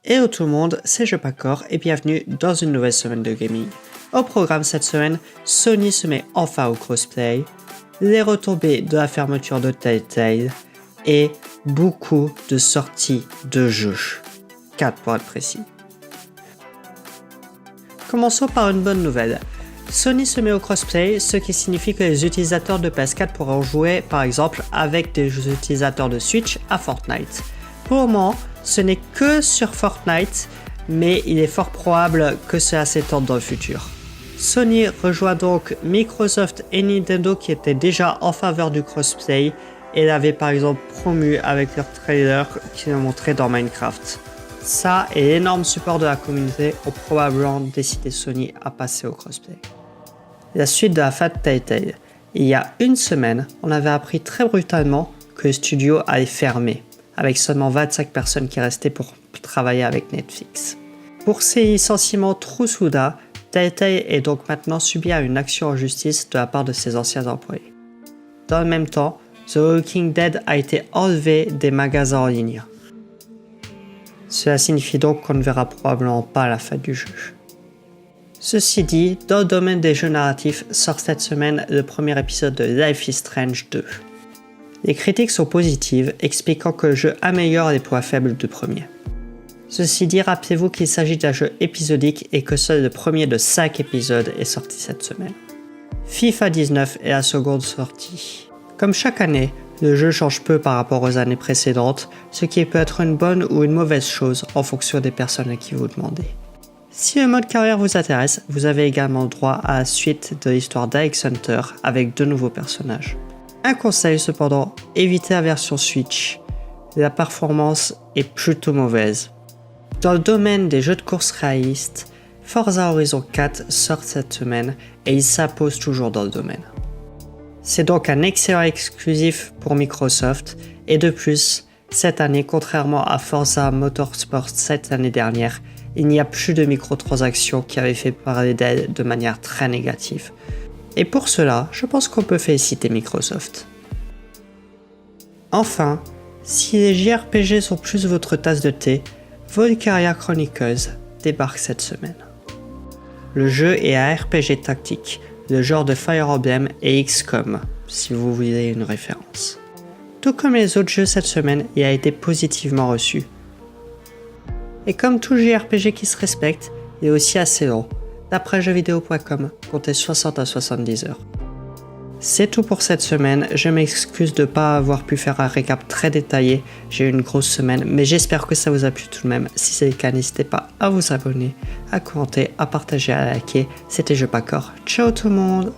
Hello tout le monde, c'est Jepacor et bienvenue dans une nouvelle semaine de gaming. Au programme cette semaine, Sony se met enfin au crossplay, les retombées de la fermeture de Telltale et beaucoup de sorties de jeux. 4 pour être précis. Commençons par une bonne nouvelle. Sony se met au crossplay, ce qui signifie que les utilisateurs de PS4 pourront jouer par exemple avec des utilisateurs de Switch à Fortnite. Pour le moment, ce n'est que sur Fortnite, mais il est fort probable que cela s'étende dans le futur. Sony rejoint donc Microsoft et Nintendo qui étaient déjà en faveur du crossplay et l'avaient par exemple promu avec leur trailer qu'ils ont montré dans Minecraft. Ça et l'énorme support de la communauté ont probablement décidé Sony à passer au crossplay. La suite de la fin de Telltale. Il y a une semaine, on avait appris très brutalement que le studio allait fermer, avec seulement 25 personnes qui restaient pour travailler avec Netflix. Pour ces licenciements trop soudains, Telltale est donc maintenant subi à une action en justice de la part de ses anciens employés. Dans le même temps, The Walking Dead a été enlevé des magasins en ligne. Cela signifie donc qu'on ne verra probablement pas la fin du jeu. Ceci dit, dans le domaine des jeux narratifs, sort cette semaine le premier épisode de Life is Strange 2. Les critiques sont positives, expliquant que le jeu améliore les points faibles du premier. Ceci dit, rappelez-vous qu'il s'agit d'un jeu épisodique et que seul le premier de 5 épisodes est sorti cette semaine. FIFA 19 est la seconde sortie. Comme chaque année, le jeu change peu par rapport aux années précédentes, ce qui peut être une bonne ou une mauvaise chose en fonction des personnes à qui vous demandez. Si le mode carrière vous intéresse, vous avez également droit à la suite de l'histoire d'Alex Hunter avec 2 nouveaux personnages. Un conseil cependant, évitez la version Switch. La performance est plutôt mauvaise. Dans le domaine des jeux de course réalistes, Forza Horizon 4 sort cette semaine et il s'impose toujours dans le domaine. C'est donc un excellent exclusif pour Microsoft et de plus, cette année, contrairement à Forza Motorsport cette année dernière, il n'y a plus de microtransactions qui avaient fait parler d'elle de manière très négative. Et pour cela, je pense qu'on peut féliciter Microsoft. Enfin, si les JRPG sont plus votre tasse de thé, Valkyria Chronicles débarque cette semaine. Le jeu est un RPG tactique, le genre de Fire Emblem et XCOM, si vous voulez une référence. Tout comme les autres jeux cette semaine, il a été positivement reçu. Et comme tout JRPG qui se respecte, il est aussi assez long. D'après jeuxvideo.com, comptez 60 à 70 heures. C'est tout pour cette semaine, je m'excuse de ne pas avoir pu faire un récap très détaillé, j'ai eu une grosse semaine, mais j'espère que ça vous a plu tout de même. Si c'est le cas, n'hésitez pas à vous abonner, à commenter, à partager, à liker. C'était Jepacor, ciao tout le monde!